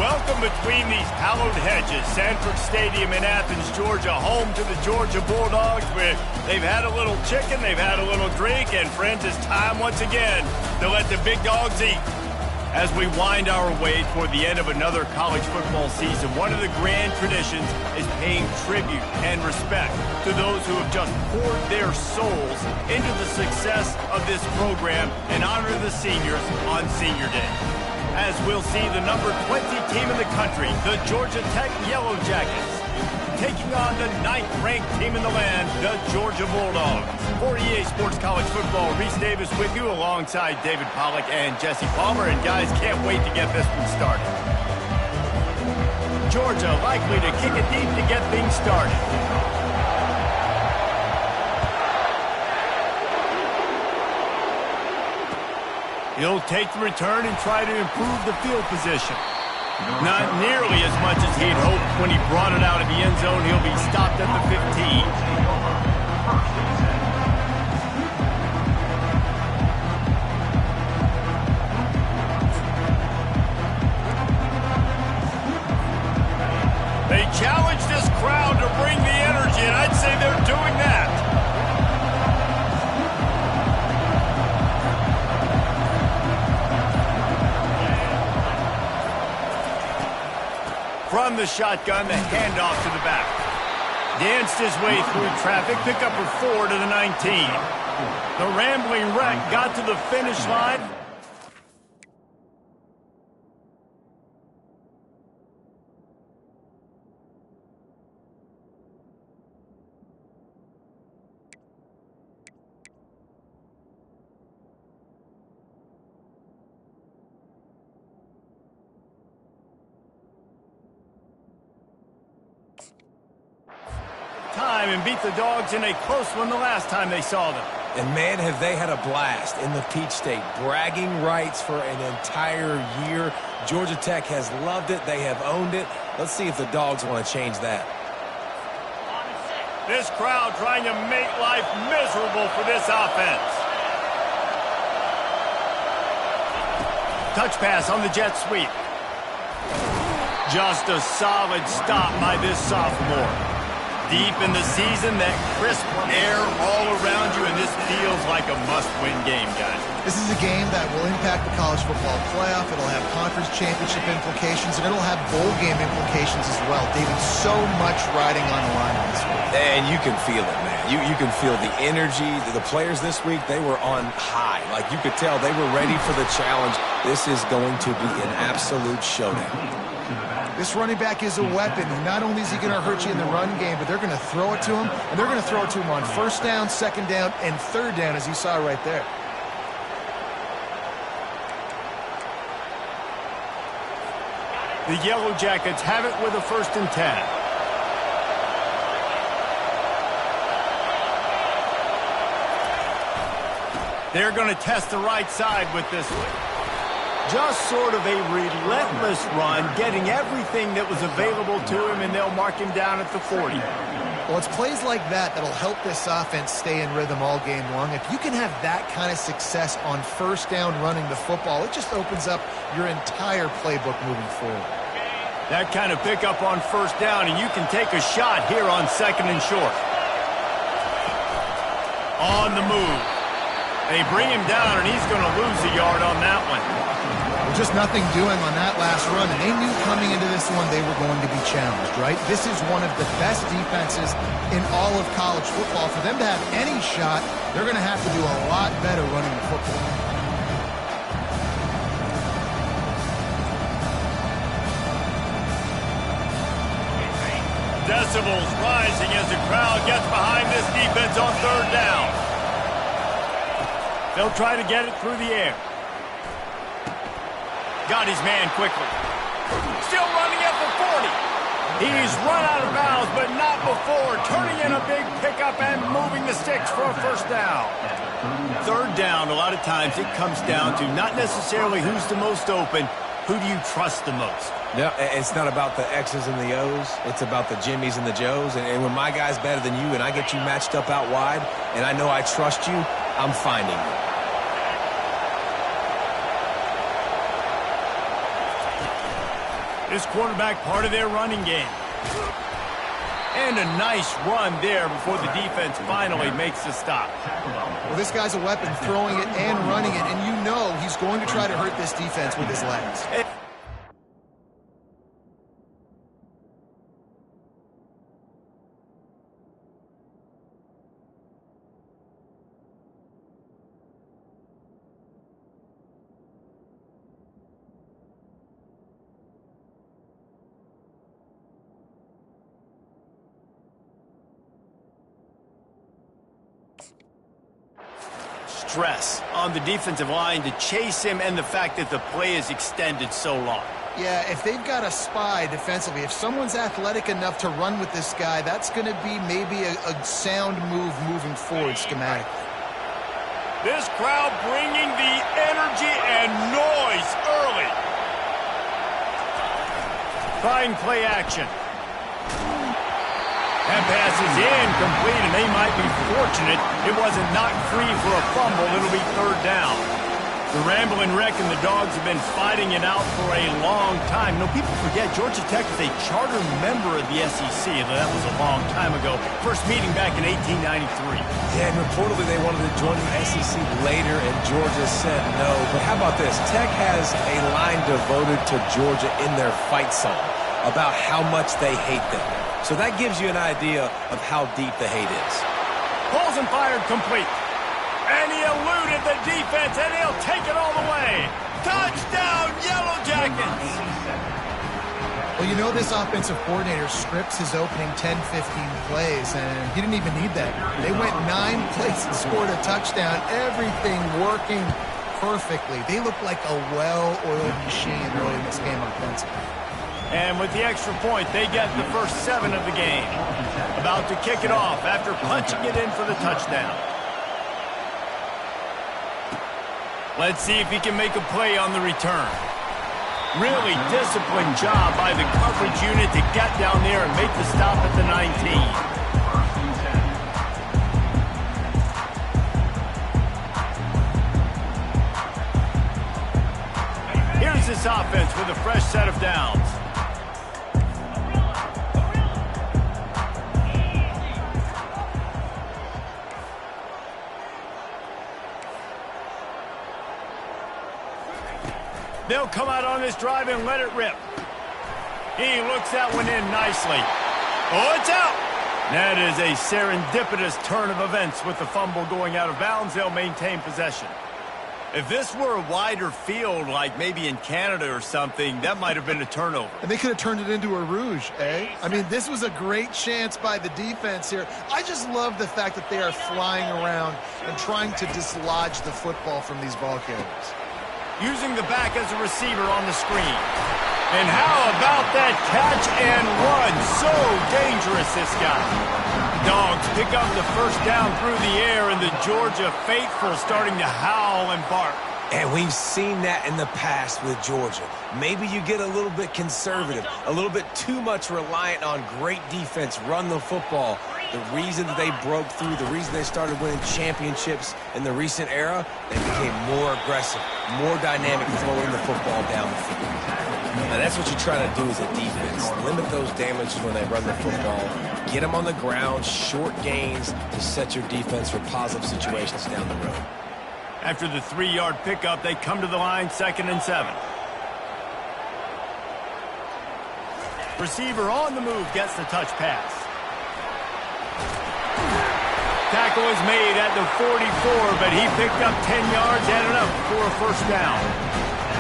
Welcome between these hallowed hedges. Sanford Stadium in Athens, Georgia, home to the Georgia Bulldogs, where they've had a little chicken, they've had a little drink, and friends, it's time once again to let the big dogs eat. As we wind our way toward the end of another college football season, one of the grand traditions is paying tribute and respect to those who have just poured their souls into the success of this program and honor the seniors on Senior Day. As we'll see the number 20 team in the country, the Georgia Tech Yellow Jackets, taking on the 9th-ranked team in the land, the Georgia Bulldogs. For EA Sports College Football, Reese Davis with you alongside David Pollack and Jesse Palmer. And guys, can't wait to get this one started. Georgia likely to kick it deep to get things started. He'll take the return and try to improve the field position. Not nearly as much as he'd hoped when he brought it out of the end zone. He'll be stopped at the 15. They challenge this crowd to bring the energy, and I'd say they're doing that. From the shotgun, the handoff to the back. Danced his way through traffic, pick up a 4 to the 19. The rambling wreck got to the finish line. And beat the Dogs in a close one the last time they saw them. And man, have they had a blast in the Peach State. Bragging rights for an entire year. Georgia Tech has loved it. They have owned it. Let's see if the Dogs want to change that. This crowd trying to make life miserable for this offense. Touch pass on the jet sweep. Just a solid stop by this sophomore. Deep in the season, that crisp air all around you, and this feels like a must-win game, guys. This is a game that will impact the college football playoff. It'll have conference championship implications, and it'll have bowl game implications as well. David, so much riding on the line this week. And you can feel it, man. You can feel the energy. The players this week, they were on high. Like, you could tell they were ready for the challenge. This is going to be an absolute showdown. This running back is a weapon. Not only is he going to hurt you in the run game, but they're going to throw it to him, and they're going to throw it to him on first down, second down, and third down, as you saw right there. The Yellow Jackets have it with a 1st and 10. They're going to test the right side with this one. Just sort of a relentless run, getting everything that was available to him, and they'll mark him down at the 40. Well, it's plays like that that'll help this offense stay in rhythm all game long. If you can have that kind of success on first down running the football, it just opens up your entire playbook moving forward. That kind of pickup on first down, and you can take a shot here on 2nd and short. On the move. They bring him down, and he's going to lose a yard on that one. Just nothing doing on that last run, and they knew coming into this one they were going to be challenged, right? This is one of the best defenses in all of college football. For them to have any shot, they're going to have to do a lot better running the football. Decibels rising as the crowd gets behind this defense on 3rd down. They'll try to get it through the air. Got his man quickly. Still running at the 40. He's run out of bounds, but not before. Turning in a big pickup and moving the sticks for a 1st down. 3rd down, a lot of times it comes down to not necessarily who's the most open, who do you trust the most? No, it's not about the X's and the O's. It's about the Jimmies and the Joes. And when my guy's better than you and I get you matched up out wide and I know I trust you, I'm finding you. This quarterback part of their running game. And a nice run there before the defense finally makes the stop. Well, this guy's a weapon, throwing it and running it, and you know he's going to try to hurt this defense with his legs. Stress on the defensive line to chase him and the fact that the play is extended so long. Yeah, if they've got a spy defensively, if someone's athletic enough to run with this guy, that's going to be maybe a sound move moving forward schematically. This crowd bringing the energy and noise early. Trying play action. That pass is incomplete, and they might be fortunate it wasn't knocked free for a fumble. It'll be third down. The Rambling Wreck and the Dogs have been fighting it out for a long time. No, people forget Georgia Tech is a charter member of the SEC, and that was a long time ago. First meeting back in 1893. Yeah, and reportedly they wanted to join the SEC later, and Georgia said no. But how about this? Tech has a line devoted to Georgia in their fight song about how much they hate them. So that gives you an idea of how deep the hate is. Pulls and fired complete. And he eluded the defense, and he'll take it all the way. Touchdown, Yellow Jackets! Well, you know this offensive coordinator scripts his opening 10, 15 plays, and he didn't even need that. They went 9 plays and scored a touchdown. Everything working perfectly. They look like a well-oiled machine early in this game offensively. And with the extra point, they get the first 7 of the game. About to kick it off after punching it in for the touchdown. Let's see if he can make a play on the return. Really disciplined job by the coverage unit to get down there and make the stop at the 19. Here's this offense with a fresh set of downs. They'll come out on this drive and let it rip. He looks that one in nicely. Oh, it's out! That is a serendipitous turn of events with the fumble going out of bounds. They'll maintain possession. If this were a wider field, like maybe in Canada or something, that might have been a turnover. And they could have turned it into a rouge, eh? I mean, this was a great chance by the defense here. I just love the fact that they are flying around and trying to dislodge the football from these ball carriers. Using the back as a receiver on the screen. And how about that catch and run? So dangerous, this guy. Dogs pick up the first down through the air, and the Georgia faithful starting to howl and bark. And we've seen that in the past with Georgia. Maybe you get a little bit conservative, a little bit too much reliant on great defense, run the football. The reason that they broke through, the reason they started winning championships in the recent era, they became more aggressive, more dynamic, throwing the football down the field. Now that's what you try to do as a defense. Limit those damages when they run the football. Get them on the ground, short gains to set your defense for positive situations down the road. After the 3-yard pickup, they come to the line, 2nd and 7. Receiver on the move gets the touch pass. Tackle is made at the 44, but he picked up 10 yards and enough for a first down.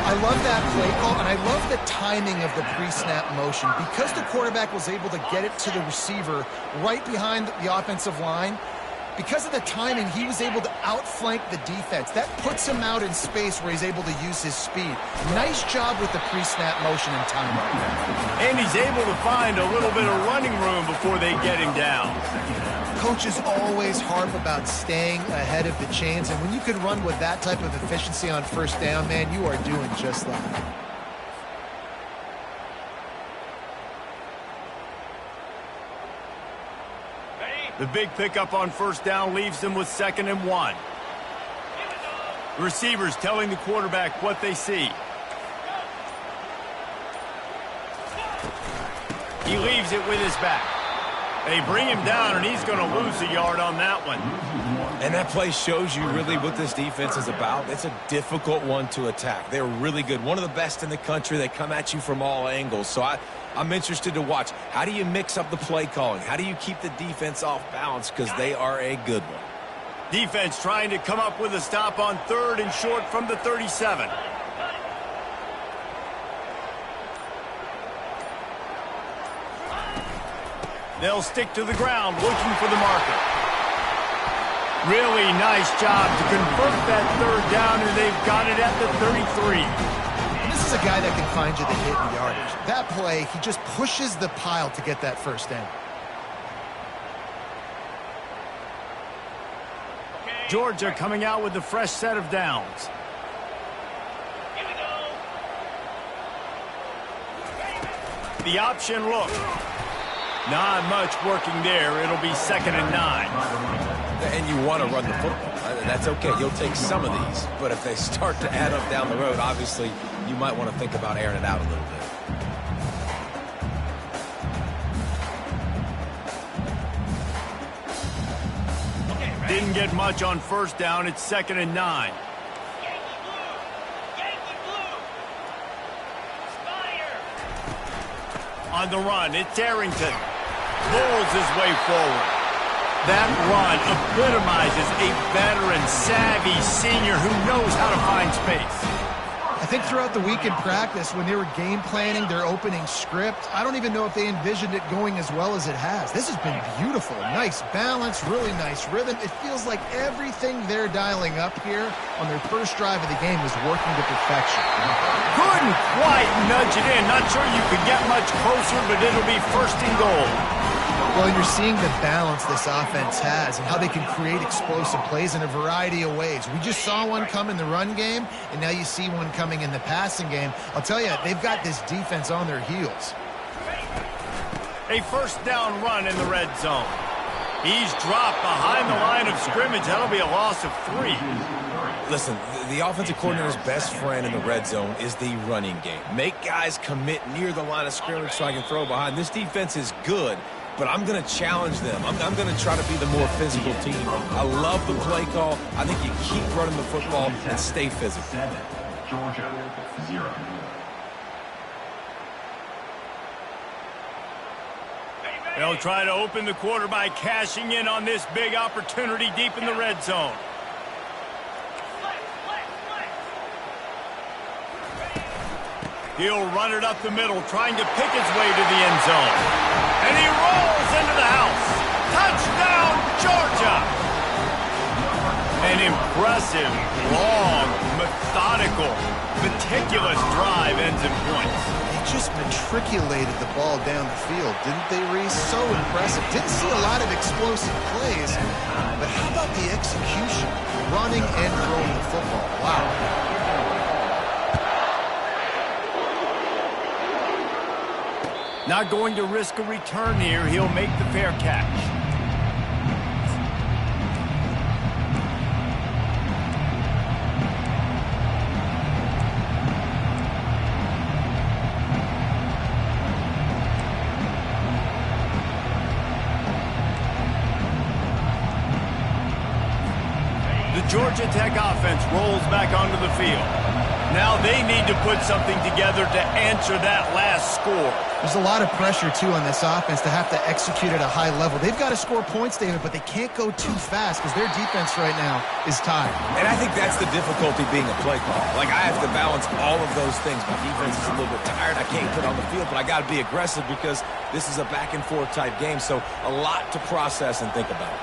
I love that play call, and I love the timing of the pre-snap motion. Because the quarterback was able to get it to the receiver right behind the offensive line, because of the timing, he was able to outflank the defense. That puts him out in space where he's able to use his speed. Nice job with the pre-snap motion and timing. And he's able to find a little bit of running room before they get him down. Coaches always harp about staying ahead of the chains, and when you can run with that type of efficiency on first down, man, you are doing just that. The big pickup on first down leaves them with 2nd and 1. The receivers telling the quarterback what they see. He leaves it with his back. They bring him down, and he's going to lose a yard on that one. And that play shows you really what this defense is about. It's a difficult one to attack. They're really good. One of the best in the country. They come at you from all angles. So I'm interested to watch. How do you mix up the play calling? How do you keep the defense off balance? Because they are a good one. Defense trying to come up with a stop on 3rd and short from the 37. They'll stick to the ground looking for the marker. Really nice job to convert that 3rd down, and they've got it at the 33. This is a guy that can find you the hit and yardage. That play, he just pushes the pile to get that first down. Georgia coming out with a fresh set of downs. Here we go. The option look. Not much working there. It'll be 2nd and 9. And you want to run the football. That's okay. You'll take some of these. But if they start to add up down the road, obviously, you might want to think about airing it out a little bit. Didn't get much on 1st down. It's 2nd and 9. Yankee blue. Yankee blue. Spire. On the run, it's Arrington. Pulls his way forward. That run epitomizes a veteran, savvy senior who knows how to find space. I think throughout the week in practice, when they were game planning their opening script, I don't even know if they envisioned it going as well as it has. This has been beautiful. Nice balance, really nice rhythm. It feels like everything they're dialing up here on their first drive of the game is working to perfection. Couldn't quite nudge it in. Not sure you could get much closer, but it'll be 1st and goal. Well, you're seeing the balance this offense has and how they can create explosive plays in a variety of ways. We just saw one come in the run game, and now you see one coming in the passing game. I'll tell you, they've got this defense on their heels. A 1st down run in the red zone. He's dropped behind the line of scrimmage. That'll be a loss of 3. Listen, the offensive coordinator's best friend in the red zone is the running game. Make guys commit near the line of scrimmage so I can throw behind. This defense is good, but I'm going to challenge them. I'm going to try to be the more physical team. I love the play call. I think you keep running the football and stay physical. 7, Georgia, 0. They'll try to open the quarter by cashing in on this big opportunity deep in the red zone. He'll run it up the middle, trying to pick his way to the end zone. And he rolls into the house. Touchdown, Georgia! An impressive, long, methodical, meticulous drive ends in points. They just matriculated the ball down the field, didn't they, Reese? So impressive. Didn't see a lot of explosive plays, but how about the execution? Running and throwing the football. Wow. Not going to risk a return here. He'll make the fair catch. The Georgia Tech offense rolls back onto the field. Now they need to put something together to answer that last score. There's a lot of pressure, too, on this offense to have to execute at a high level. They've got to score points, David, but they can't go too fast because their defense right now is tired. And I think that's the difficulty being a play caller. Like, I have to balance all of those things. My defense is a little bit tired. I can't put on the field, but I got to be aggressive because this is a back-and-forth type game. So a lot to process and think about.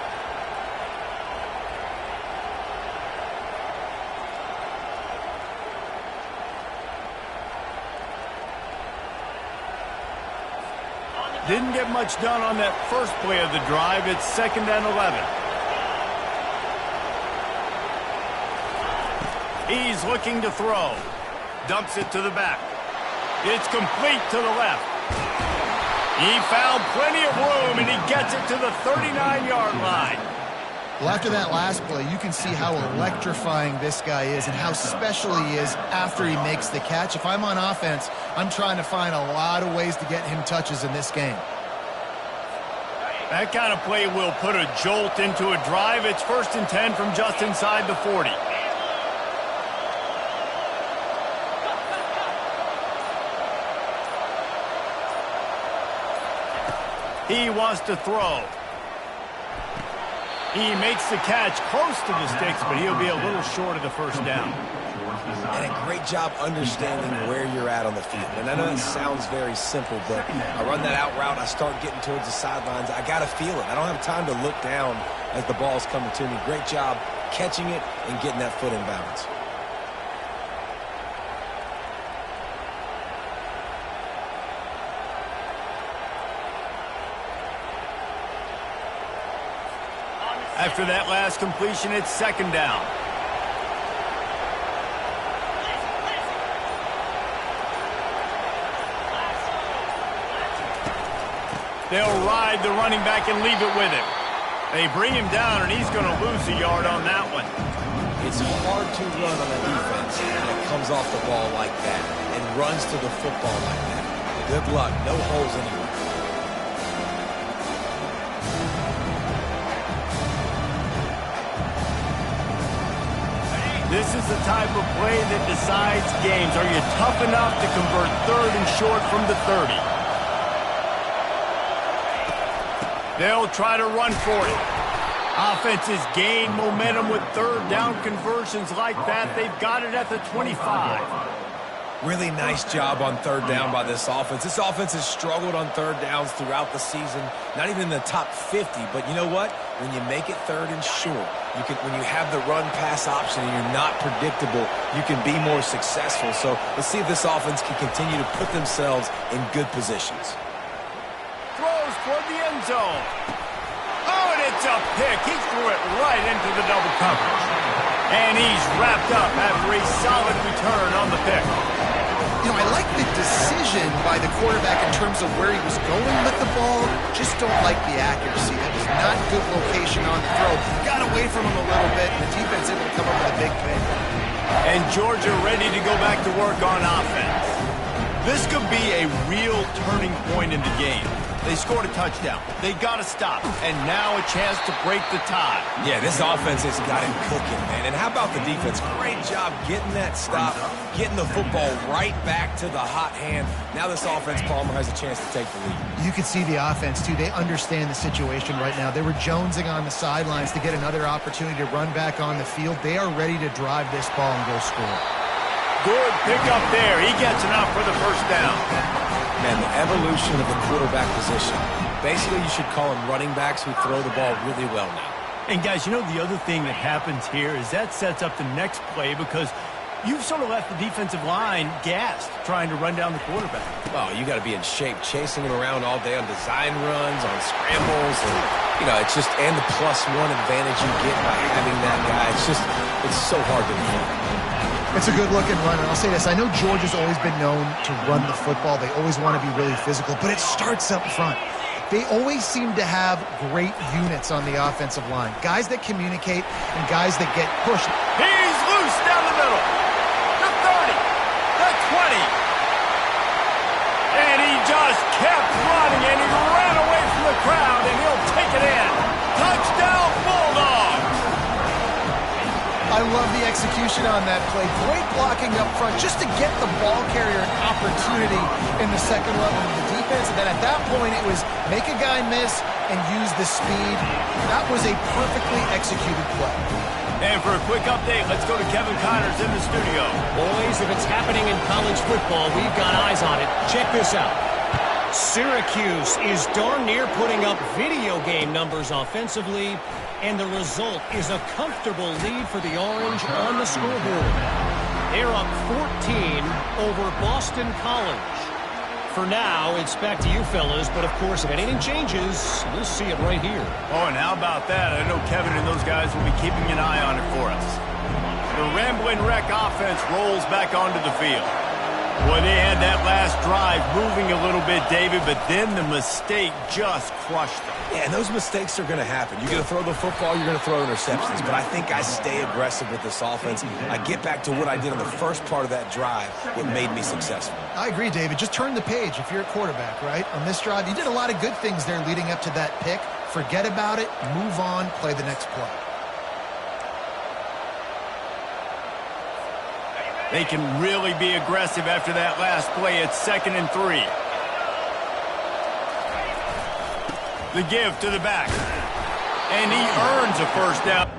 Didn't get much done on that first play of the drive. It's 2nd and 11. He's looking to throw. Dumps it to the back. It's complete to the left. He found plenty of room, and he gets it to the 39-yard line. Well, after that last play, you can see how electrifying this guy is and how special he is after he makes the catch. If I'm on offense, I'm trying to find a lot of ways to get him touches in this game. That kind of play will put a jolt into a drive. It's 1st and 10 from just inside the 40. He wants to throw. He makes the catch close to the sticks, but he'll be a little short of the first down. And a great job understanding where you're at on the field. And I know that sounds very simple, but I run that out route, I start getting towards the sidelines. I got to feel it. I don't have time to look down as the ball's coming to me. Great job catching it and getting that foot in bounds. After that last completion, it's 2nd down. They'll ride the running back and leave it with him. They bring him down, and he's going to lose a yard on that one. It's hard to run on a defense that comes off the ball like that and runs to the football like that. Good luck. No holes anywhere. This is the type of play that decides games. Are you tough enough to convert 3rd and short from the 30? They'll try to run for it. Offenses gain momentum with 3rd down conversions like that. They've got it at the 25. Really nice job on 3rd down by this offense. This offense has struggled on 3rd downs throughout the season. Not even in the top 50, but you know what? When you make it 3rd and short, when you have the run-pass option and you're not predictable, you can be more successful. So let's see if this offense can continue to put themselves in good positions. Throws toward the end zone. Oh, and it's a pick. He threw it right into the double coverage. And he's wrapped up after a solid return on the pick. You know, I like the decision by the quarterback in terms of where he was going with the ball. Just don't like the accuracy. That was not good location on the throw. Got away from him a little bit, and the defense able to come up with a big pick. And Georgia ready to go back to work on offense. This could be a real turning point in the game. They scored a touchdown. They got to stop. And now a chance to break the tie. Yeah, this offense has got him cooking, man. And how about the defense? Great job getting that stop, getting the football right back to the hot hand. Now this offense, Palmer, has a chance to take the lead. You can see the offense, too. They understand the situation right now. They were jonesing on the sidelines to get another opportunity to run back on the field. They are ready to drive this ball and go score. Good pick up there. He gets enough for the first down. Man, the evolution of the quarterback position. Basically, you should call them running backs who throw the ball really well now. And, guys, you know the other thing that happens here is that sets up the next play because you've sort of left the defensive line gassed trying to run down the quarterback. Oh, you got to be in shape, chasing him around all day on design runs, on scrambles, and, you know, it's just, and the +1 advantage you get by having that guy. It's so hard to defend. It's a good-looking run, and I'll say this. I know Georgia's always been known to run the football. They always want to be really physical, but it starts up front. They always seem to have great units on the offensive line. Guys that communicate and guys that get pushed. He's loose down the middle. The 30, the 20. And he just kept running, and he ran away from the crowd, and he'll take it in. Touchdown, Bulldogs. I love the execution on that play. Great blocking up front just to get the ball carrier an opportunity in the second level of the defense. And then at that point, it was make a guy miss and use the speed. That was a perfectly executed play. And for a quick update, let's go to Kevin Connors in the studio. Boys, if it's happening in college football, we've got eyes on it. Check this out. Syracuse is darn near putting up video game numbers offensively, and the result is a comfortable lead for the Orange on the scoreboard. They're up 14 over Boston College. For now, it's back to you fellas, but of course, if anything changes, we'll see it right here. Oh, and how about that? I know Kevin and those guys will be keeping an eye on it for us. The Rambling Wreck offense rolls back onto the field. Boy, they had that last last drive moving a little bit, David, but then the mistake just crushed them. Yeah, and those mistakes are going to happen. You're going to throw the football, you're going to throw interceptions. But I think I stay aggressive with this offense. I get back to what I did on the first part of that drive, what made me successful. I agree, David. Just turn the page if you're a quarterback, right? On this drive, you did a lot of good things there leading up to that pick. Forget about it, move on, play the next play. They can really be aggressive after that last play. It's 2nd and 3. The give to the back. And he earns a first down.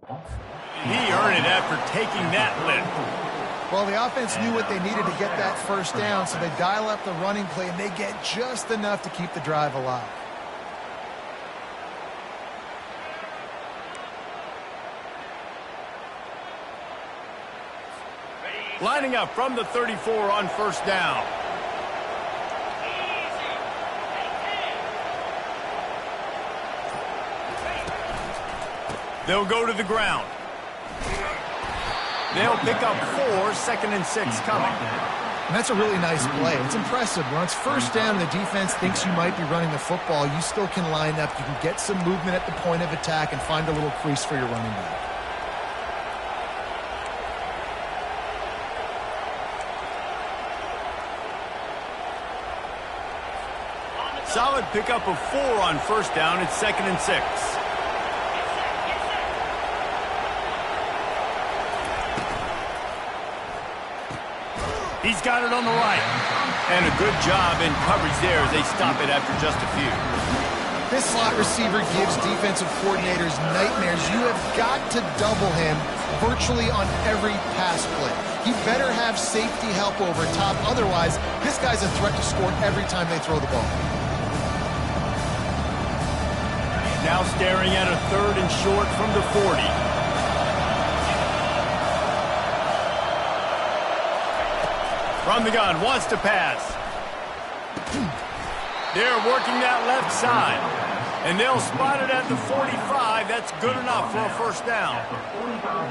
He earned it after taking that lift. Well, the offense knew what they needed to get that first down, so they dial up the running play, and they get just enough to keep the drive alive. Lining up from the 34 on first down. They'll go to the ground. They'll pick up 4, 2nd and 6 coming. And that's a really nice play. It's impressive. When it's first down, the defense thinks you might be running the football. You still can line up. You can get some movement at the point of attack and find a little crease for your running back. Solid pickup of 4 on first down. It's 2nd and 6. He's got it on the right. And a good job in coverage there as they stop it after just a few. This slot receiver gives defensive coordinators nightmares. You have got to double him virtually on every pass play. He better have safety help over top. Otherwise, this guy's a threat to score every time they throw the ball. Now staring at a 3rd and short from the 40. From the gun, wants to pass. They're working that left side. And they'll spot it at the 45. That's good enough for a first down.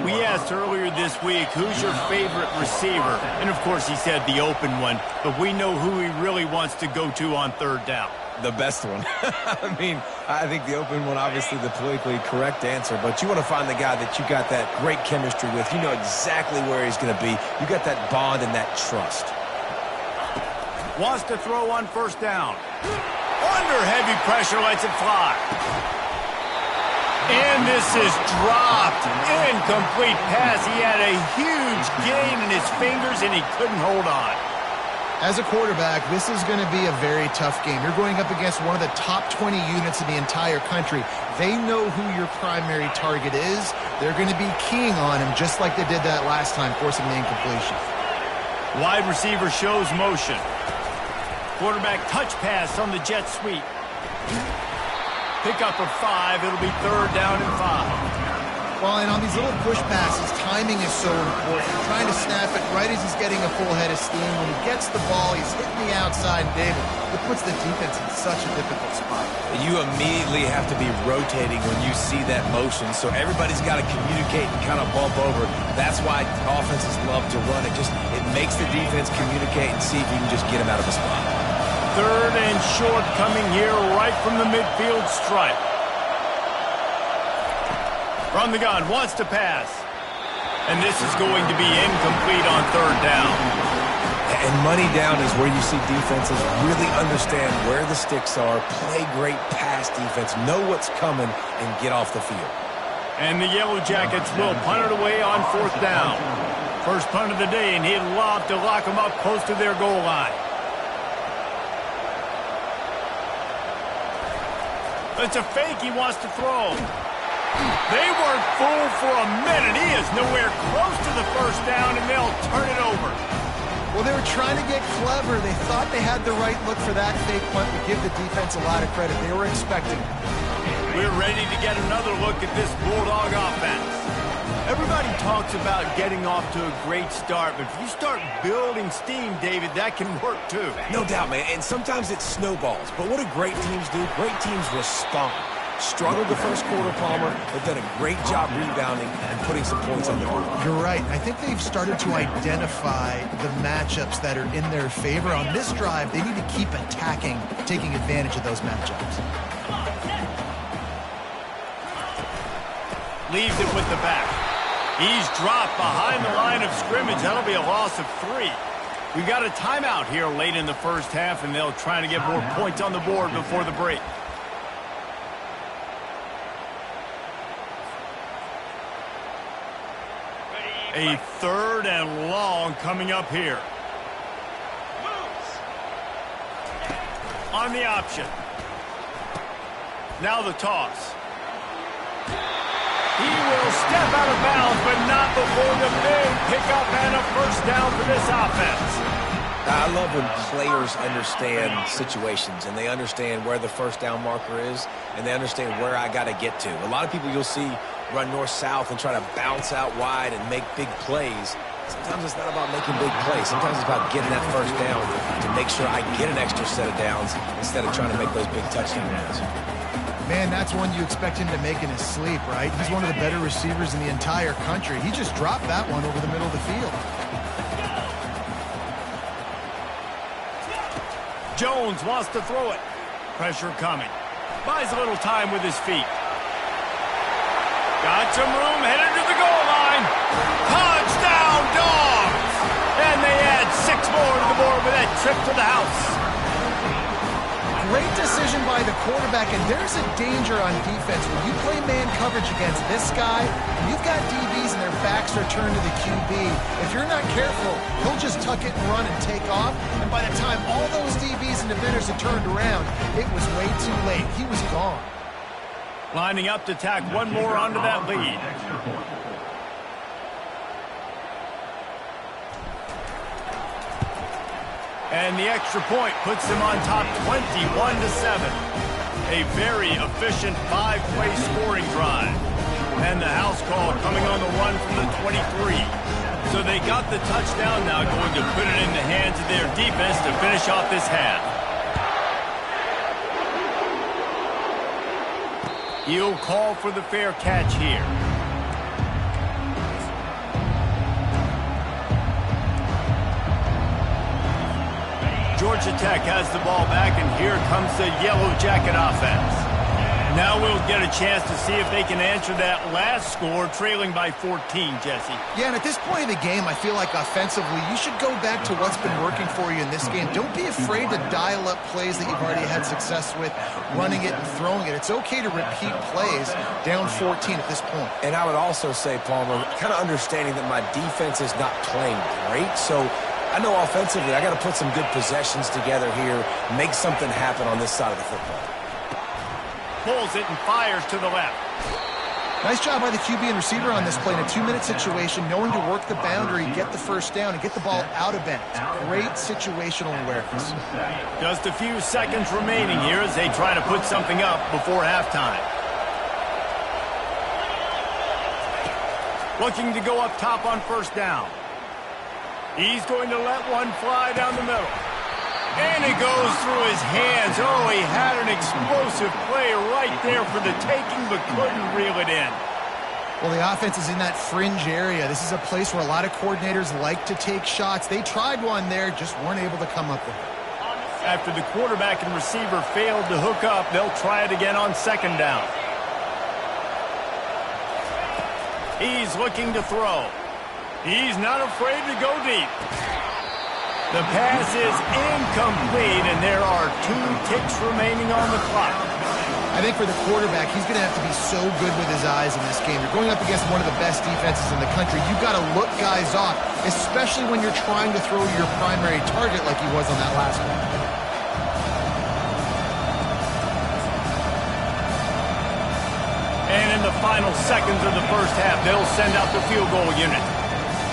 We asked earlier this week, who's your favorite receiver? And, of course, he said the open one. But we know who he really wants to go to on 3rd down. The best one. I mean, I think the open one, obviously the politically correct answer, but you want to find the guy that you got that great chemistry with. You know exactly where he's going to be. You got that bond and that trust. Wants to throw on first down. Under heavy pressure, lets it fly. And this is dropped. Incomplete pass. He had a huge gain in his fingers, and he couldn't hold on. As a quarterback, this is going to be a very tough game. You're going up against one of the top 20 units in the entire country. They know who your primary target is. They're going to be keying on him just like they did that last time, forcing the incompletion. Wide receiver shows motion. Quarterback touch pass on the jet sweep. Pickup of 5. It'll be 3rd down and 5. Well, and on these little push passes, timing is so important. Trying to snap it right as he's getting a full head of steam. When he gets the ball, he's hitting the outside, David. It puts the defense in such a difficult spot. You immediately have to be rotating when you see that motion, so everybody's got to communicate and kind of bump over. That's why offenses love to run it. It makes the defense communicate and see if you can just get him out of a spot. 3rd and short coming here right from the midfield stripe. From the gun, wants to pass. And this is going to be incomplete on 3rd down. And money down is where you see defenses really understand where the sticks are, play great pass defense, know what's coming, and get off the field. And the Yellow Jackets will punt it away on 4th down. First punt of the day, and he'll lob to lock them up close to their goal line. It's a fake he wants to throw. They weren't fooled for a minute. He is nowhere close to the first down, and they'll turn it over. Well, they were trying to get clever. They thought they had the right look for that fake punt, but give the defense a lot of credit. They were expecting it. We're ready to get another look at this Bulldog offense. Everybody talks about getting off to a great start, but if you start building steam, David, that can work too. No doubt, man, and sometimes it snowballs. But what do great teams do? Great teams respond. Struggled the first quarter, Palmer. They've done a great job rebounding and putting some points on the board. You're right. I think they've started to identify the matchups that are in their favor. On this drive, they need to keep attacking, taking advantage of those matchups. Leaves it with the back. He's dropped behind the line of scrimmage. That'll be a loss of 3. We've got a timeout here late in the first half, and they'll try to get more points on the board before the break. A 3rd and long coming up here. On the option. Now the toss. He will step out of bounds, but not before the big pickup and a first down for this offense. I love when players understand situations and they understand where the first down marker is and they understand where I got to get to. A lot of people you'll see run north-south and try to bounce out wide and make big plays. Sometimes it's not about making big plays. Sometimes it's about getting that first down to make sure I get an extra set of downs instead of trying to make those big touchdown runs. Man, that's one you expect him to make in his sleep, right? He's one of the better receivers in the entire country. He just dropped that one over the middle of the field. Jones wants to throw it. Pressure coming. Buys a little time with his feet. Got some room, headed to the goal line. Touchdown, Dogs! And they add 6 more to the board with that trip to the house. Great decision by the quarterback, and there's a danger on defense. When you play man coverage against this guy, you've got DBs and their backs are turned to the QB. If you're not careful, he'll just tuck it and run and take off, and by the time all those DBs and defenders had turned around, it was way too late. He was gone. Lining up to tack one more onto that lead. And the extra point puts them on top 21-7. A very efficient 5-play scoring drive. And the house call coming on the run from the 23. So they got the touchdown, now going to put it in the hands of their defense to finish off this half. He'll call for the fair catch here. Georgia Tech has the ball back, and here comes the Yellow Jacket offense. Now we'll get a chance to see if they can answer that last score, trailing by 14, Jesse. Yeah, and at this point of the game, I feel like offensively, you should go back to what's been working for you in this game. Don't be afraid to dial up plays that you've already had success with, running it and throwing it. It's okay to repeat plays down 14 at this point. And I would also say, Palmer, kind of understanding that my defense is not playing great, so I know offensively I got to put some good possessions together here, make something happen on this side of the football. Pulls it and fires to the left. Nice job by the QB and receiver on this play in a 2-minute situation, knowing to work the boundary, get the first down, and get the ball out of bounds. Great situational awareness. Just a few seconds remaining here as they try to put something up before halftime. Looking to go up top on first down. He's going to let one fly down the middle. And it goes through his hands. Oh, he had an explosive play right there for the taking, but couldn't reel it in. Well, the offense is in that fringe area. This is a place where a lot of coordinators like to take shots. They tried one there, just weren't able to come up with it. After the quarterback and receiver failed to hook up, they'll try it again on second down. He's looking to throw. He's not afraid to go deep. The pass is incomplete, and there are 2 ticks remaining on the clock. I think for the quarterback, he's going to have to be so good with his eyes in this game. You're going up against one of the best defenses in the country. You've got to look guys off, especially when you're trying to throw your primary target like he was on that last one. And in the final seconds of the first half, they'll send out the field goal unit.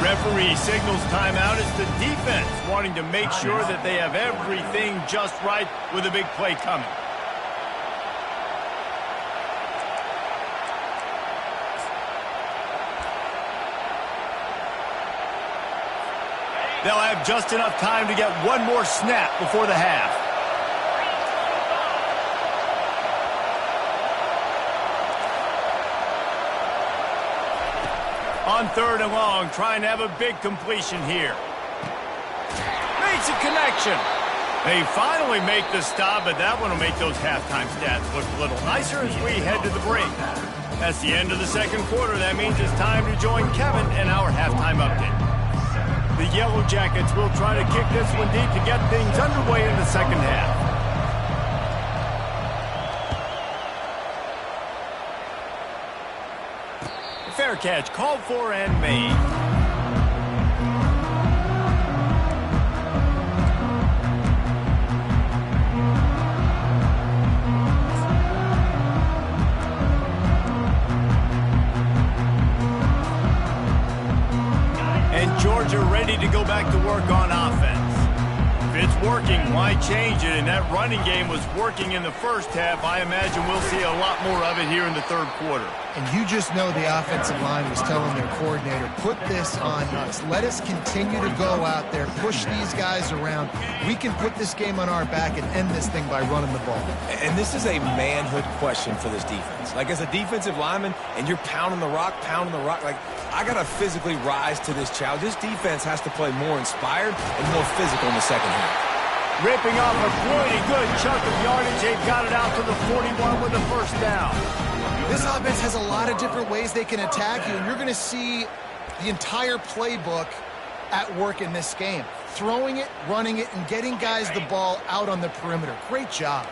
Referee signals timeout as the defense wanting to make sure that they have everything just right with a big play coming. They'll have just enough time to get one more snap before the half. On third and long, trying to have a big completion here. Makes a connection. They finally make the stop, but that one will make those halftime stats look a little nicer as we head to the break. That's the end of the second quarter. That means it's time to join Kevin in our halftime update. The Yellow Jackets will try to kick this one deep to get things underway in the second half. Fair catch called for and made. ready to go back to work on offense. If it's working, why change it? And that running game was working in the first half. I imagine we'll see a lot more of it here in the third quarter. And you just know the offensive line was telling their coordinator, put this on us. Let us continue to go out there, push these guys around. We can put this game on our back and end this thing by running the ball. And this is a manhood question for this defense. Like, as a defensive lineman, and you're pounding the rock, like, I got to physically rise to this challenge. This defense has to play more inspired and more physical in the second half. Ripping off a pretty good chunk of yardage. They've got it out to the 41 with the first down. This offense has a lot of different ways they can attack you, and you're going to see the entire playbook at work in this game. Throwing it, running it, and getting guys the ball out on the perimeter. Great job.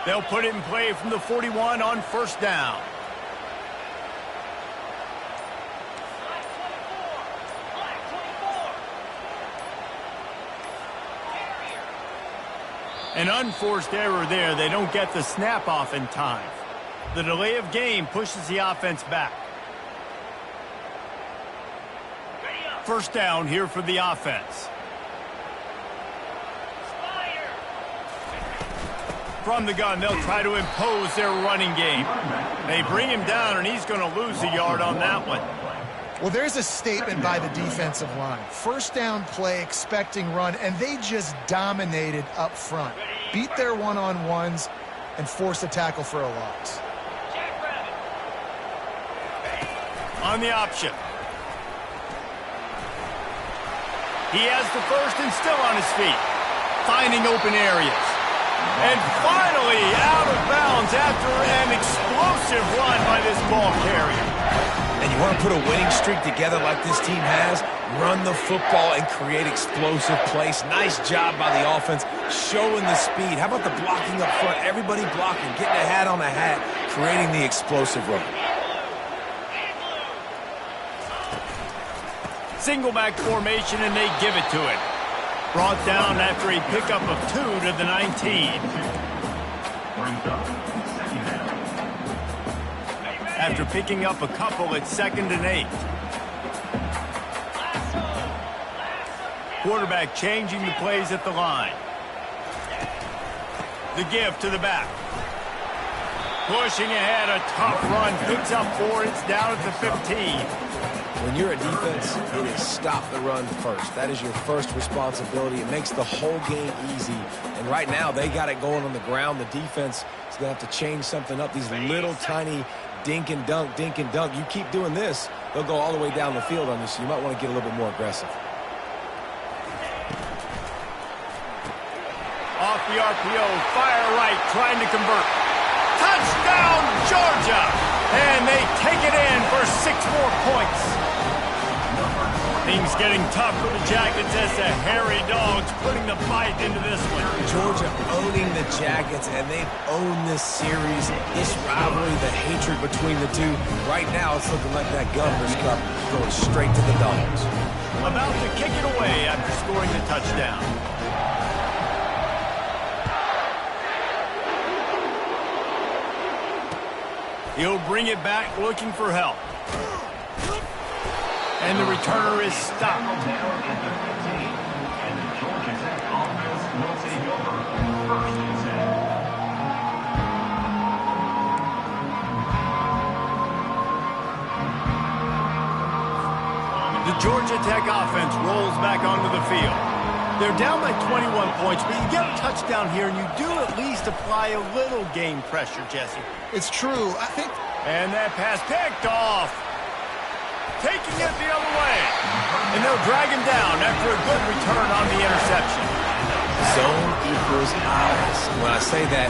They'll put it in play from the 41 on first down. An unforced error there. They don't get the snap off in time. The delay of game pushes the offense back. First down here for the offense. From the gun, they'll try to impose their running game. They bring him down, and he's going to lose a yard on that one. Well, there's a statement by the defensive line. First down play, expecting run, and they just dominated up front. Beat their one-on-ones and forced a tackle for a loss. On the option. He has the first and still on his feet. Finding open areas. And finally out of bounds after an explosive run by this ball carrier. And you want to put a winning streak together like this team has, run the football and create explosive plays. Nice job by the offense, showing the speed. How about the blocking up front? Everybody blocking, getting a hat on a hat, creating the explosive run. Single back formation, and they give it to him. Brought down after a pickup of 2 to the 19. After picking up a couple, it's 2nd and 8. Quarterback changing the plays at the line. The give to the back. Pushing ahead, a tough run. Picks up 4. It's down at the 15. When you're a defense, it is stop the run first. That is your first responsibility. It makes the whole game easy. And right now, they got it going on the ground. The defense is going to have to change something up. These little tiny dink and dunk, dink and dunk. You keep doing this, they'll go all the way down the field on you, so you might want to get a little bit more aggressive. Off the RPO, fire right, trying to convert. Touchdown, Georgia! And they take it in for 6 more points. Things getting tough for the Jackets as the hairy dogs putting the bite into this one. Georgia owning the Jackets, and they've owned this series, this rivalry, the hatred between the two. Right now, it's looking like that Governor's Cup going straight to the Dogs. About to kick it away after scoring the touchdown. He'll bring it back looking for help. And the returner is stopped. The Georgia Tech offense rolls back onto the field. They're down by 21 points, but you get a touchdown here, and you do at least apply a little game pressure, Jesse. It's true. I think. And that pass picked off. Taking it the other way. And they'll drag him down after a good return on the interception. Zone equals eyes. When I say that,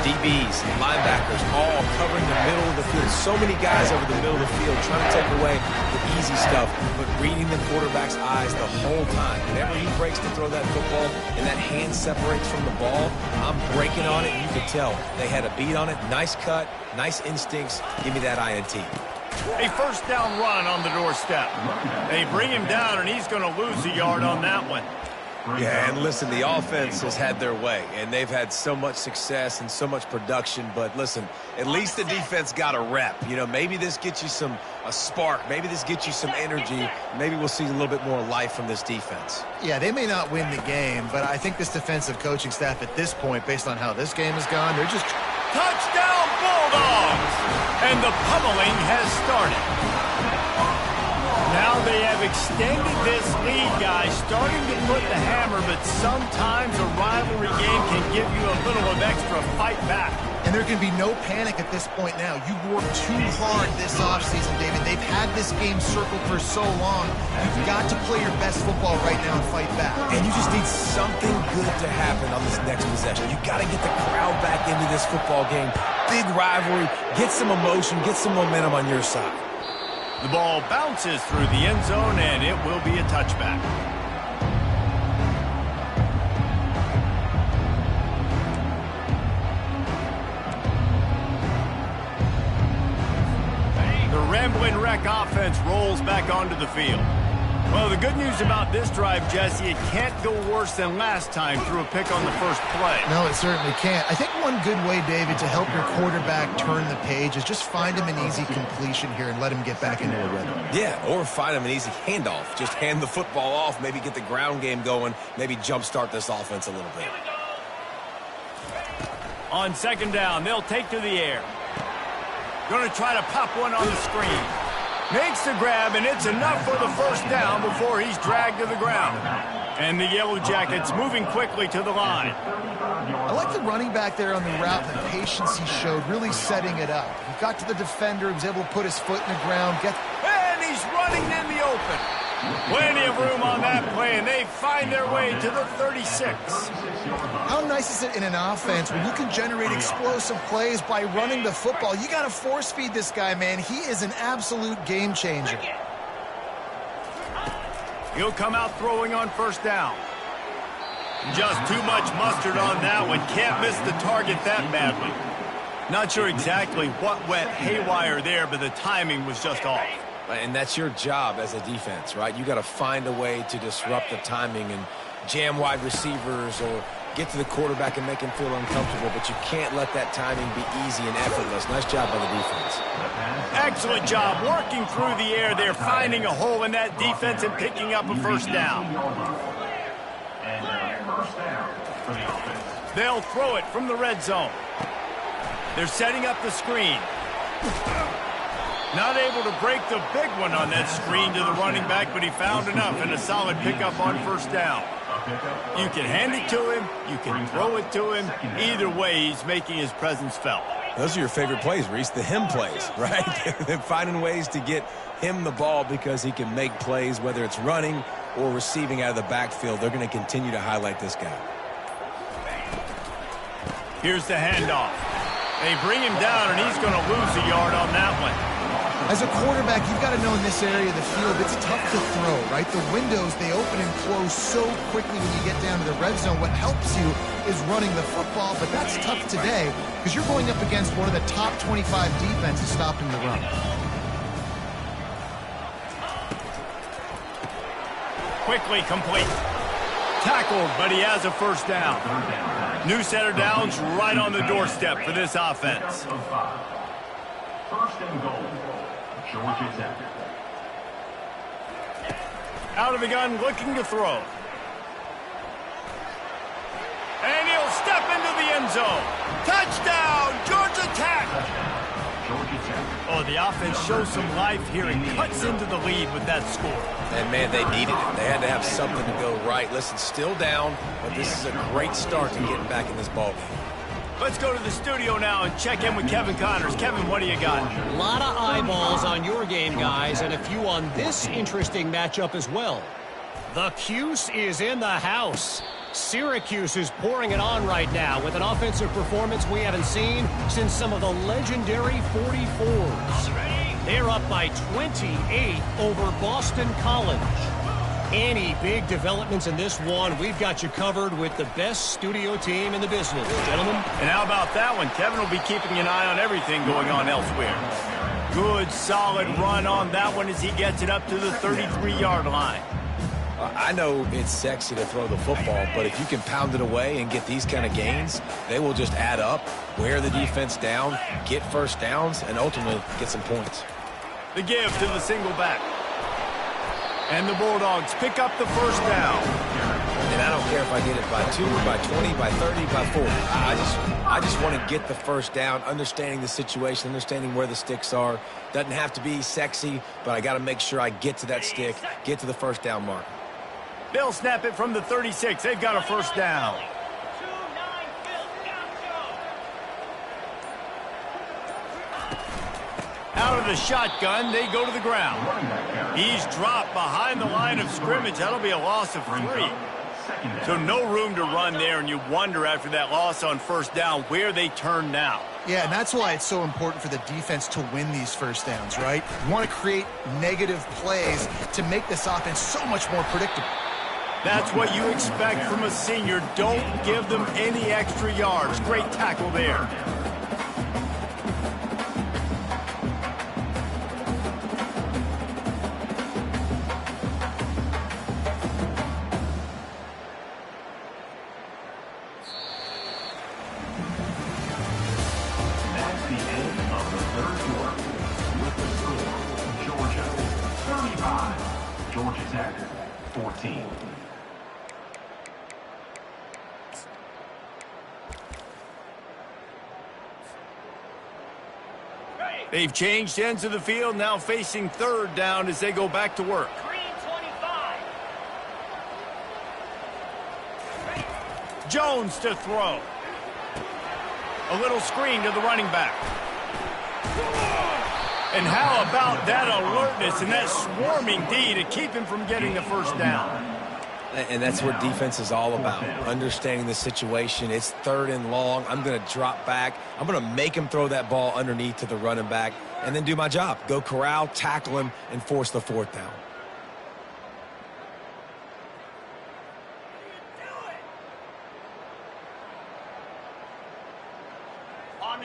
DBs, linebackers, all covering the middle of the field. So many guys over the middle of the field trying to take away the easy stuff, but reading the quarterback's eyes the whole time. Whenever he breaks to throw that football and that hand separates from the ball, I'm breaking on it. You could tell they had a beat on it. Nice cut, nice instincts. Give me that INT. A first down run on the doorstep. They bring him down, and he's going to lose a yard on that one. Yeah, and listen, the offense has had their way, and they've had so much success and so much production. But listen, at least the defense got a rep. You know, maybe this gets you a spark. Maybe this gets you some energy. Maybe we'll see a little bit more life from this defense. Yeah, they may not win the game, but I think this defensive coaching staff at this point, based on how this game has gone, they're just... Touchdown Bulldogs! And the pummeling has started. Now they have extended this lead, guys, starting to put the hammer, but sometimes a rivalry game can give you a little of extra fight back. And there can be no panic at this point now. You've worked too hard this offseason, David. They've had this game circled for so long. You've got to play your best football right now and fight back. And you just need something good to happen on this next possession. You got to get the crowd back into this football game. Big rivalry. Get some emotion. Get some momentum on your side. The ball bounces through the end zone, and it will be a touchback. The Rambling Wreck offense rolls back onto the field. Well, the good news about this drive, Jesse, it can't go worse than last time through a pick on the first play. No, it certainly can't. I think one good way, David, to help your quarterback turn the page is just find him an easy completion here and let him get back into a rhythm. Yeah, or find him an easy handoff. Just hand the football off, maybe get the ground game going, maybe jumpstart this offense a little bit. On second down, they'll take to the air. Going to try to pop one on the screen. Makes the grab, and it's enough for the first down before he's dragged to the ground. And the Yellow Jackets moving quickly to the line. I like the running back there on the route and the patience he showed, really setting it up. He got to the defender, he was able to put his foot in the ground. And he's running in the open. Plenty of room on that play, and they find their way to the 36. How nice is it in an offense when you can generate explosive plays by running the football? You got to force feed this guy, man. He is an absolute game changer. He'll come out throwing on first down. Just too much mustard on that one. Can't miss the target that badly. Not sure exactly what went haywire there, but the timing was just off. And that's your job as a defense, right? You got to find a way to disrupt the timing and jam wide receivers or get to the quarterback and make him feel uncomfortable, but you can't let that timing be easy and effortless. Nice job by the defense. Excellent job working through the air there, finding a hole in that defense and picking up a first down. They'll throw it from the red zone. They're setting up the screen. Not able to break the big one on that screen to the running back, but he found enough and a solid pickup on first down. You can hand it to him, you can throw it to him. Either way, he's making his presence felt. Those are your favorite plays, Reese, the him plays, right? They're finding ways to get him the ball because he can make plays, whether it's running or receiving out of the backfield. They're going to continue to highlight this guy. Here's the handoff. They bring him down, and he's going to lose a yard on that one. As a quarterback, you've got to know in this area of the field, it's tough to throw, right? The windows, they open and close so quickly when you get down to the red zone. What helps you is running the football, but that's tough today because you're going up against one of the top 25 defenses stopping the run. Quickly complete. Tackled, but he has a first down. New set of downs right on the doorstep for this offense. First and goal, Georgia Tech. Out of the gun, looking to throw. And he'll step into the end zone. Touchdown, Georgia Tech! Georgia Tech. Oh, the offense shows some life here and cuts into the lead with that score. And, man, they needed it. They had to have something to go right. Listen, still down, but this is a great start to getting back in this ballgame. Let's go to the studio now and check in with Kevin Connors. Kevin, what do you got? A lot of eyeballs on your game, guys, and a few on this interesting matchup as well. The Cuse is in the house. Syracuse is pouring it on right now with an offensive performance we haven't seen since some of the legendary 44s. They're up by 28 over Boston College. Any big developments in this one, we've got you covered with the best studio team in the business, gentlemen. And how about that one? Kevin will be keeping an eye on everything going on elsewhere. Good, solid run on that one as he gets it up to the 33-yard line. I know it's sexy to throw the football, but if you can pound it away and get these kind of gains, they will just add up, wear the defense down, get first downs, and ultimately get some points. The give to the single back. And the Bulldogs pick up the first down. And I don't care if I get it by 2, by 20, by 30, by 40. I just want to get the first down, understanding the situation, understanding where the sticks are. Doesn't have to be sexy, but I got to make sure I get to that stick, get to the first down mark. They'll snap it from the 36. They've got a first down. Out of the shotgun, they go to the ground. He's dropped behind the line of scrimmage. That'll be a loss of 3. So no room to run there, and you wonder after that loss on first down where they turn now. Yeah, and that's why it's so important for the defense to win these first downs, right? You want to create negative plays to make this offense so much more predictable. That's what you expect from a senior. Don't give them any extra yards. Great tackle there. That's the end of the third quarter. With the score, Georgia 35, Georgia Tech 14. They've changed ends of the field, now facing third down as they go back to work. Green 25. Jones to throw. A little screen to the running back. And how about that alertness and that swarming D to keep him from getting the first down? And that's what defense is all about, understanding the situation. It's third and long. I'm going to drop back. I'm going to make him throw that ball underneath to the running back and then do my job. Go corral, tackle him, and force the fourth down.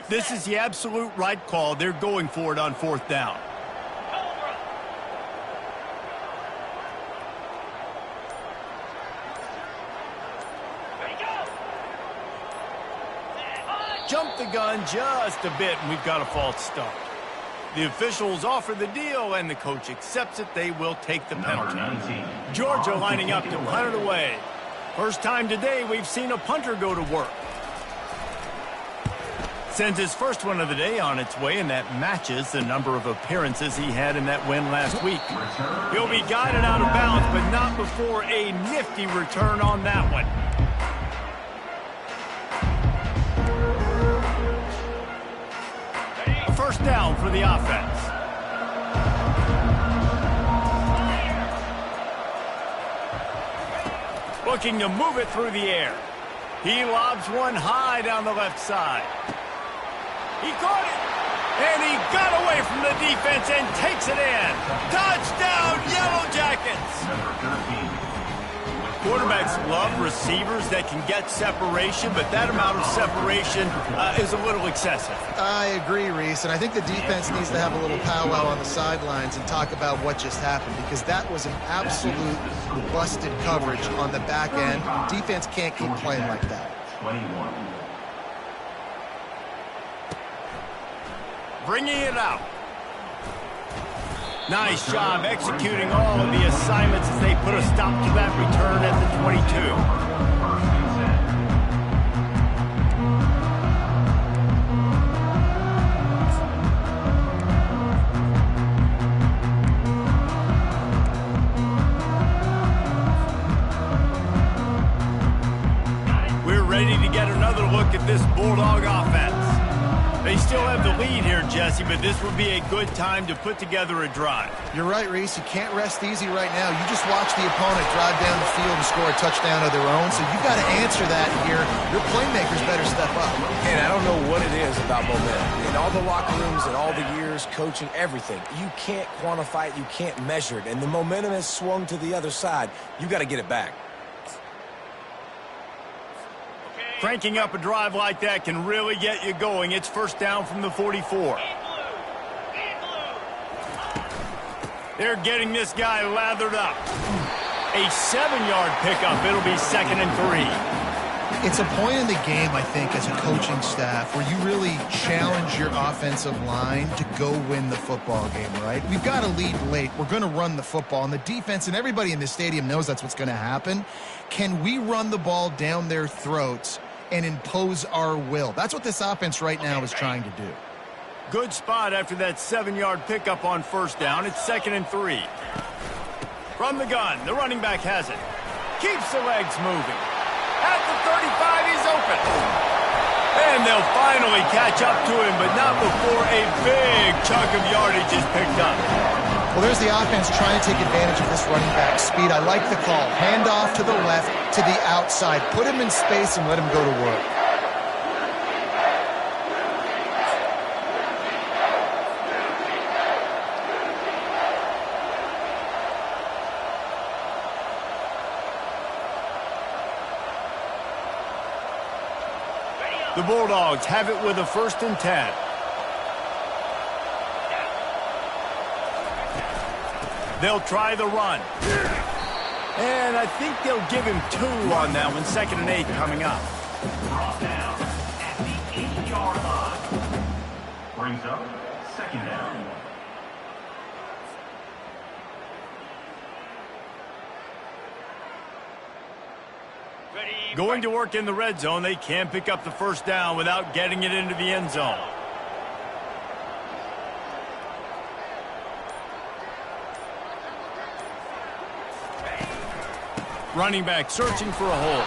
This is the absolute right call. They're going for it on fourth down. Jump the gun just a bit, and we've got a false start. The officials offer the deal, and the coach accepts it. They will take the penalty. Georgia lining up to punt it away. First time today we've seen a punter go to work. Sends his first one of the day on its way, and that matches the number of appearances he had in that win last week. He'll be guided out of bounds, but not before a nifty return on that one. A first down for the offense. Looking to move it through the air. He lobs one high down the left side. He caught it, and he got away from the defense and takes it in. Touchdown, Yellow Jackets! Quarterbacks love receivers that can get separation, but that amount of separation is a little excessive. I agree, Reese, and I think the defense needs to have a little powwow on the sidelines and talk about what just happened, because that was an absolute busted coverage on the back end. Defense can't keep playing like that. 21. Bringing it out. Nice job executing all of the assignments as they put a stop to that return at the 22. We're ready to get another look at this Bulldog offense. They still have the lead here, Jesse, but this would be a good time to put together a drive. You're right, Reese. You can't rest easy right now. You just watch the opponent drive down the field and score a touchdown of their own, so you've got to answer that here. Your playmakers better step up. And I don't know what it is about momentum. In all the locker rooms and all the years, coaching, everything, you can't quantify it, you can't measure it. And the momentum has swung to the other side. You got to get it back. Cranking up a drive like that can really get you going. It's first down from the 44. They're getting this guy lathered up. A 7-yard pickup. It'll be 2nd and 3. It's a point in the game, I think, as a coaching staff where you really challenge your offensive line to go win the football game, right? We've got to lead late. We're going to run the football. And the defense and everybody in the stadium knows that's what's going to happen. Can we run the ball down their throats and impose our will? That's what this offense right now is trying to do. Good spot after that 7-yard pickup on 1st down. It's 2nd and 3. From the gun, the running back has it. Keeps the legs moving. At the 35, he's open. And they'll finally catch up to him, but not before a big chunk of yardage is picked up. Well, there's the offense trying to take advantage of this running back speed. I like the call. Hand off to the left, to the outside. Put him in space and let him go to work. The Bulldogs have it with a 1st and 10. They'll try the run. And I think they'll give him 2 on that one. 2nd and 8 coming up. Brought down at the 8-yard line. Brings up 2nd down. Going to work in the red zone. They can't pick up the 1st down without getting it into the end zone. Running back searching for a hole.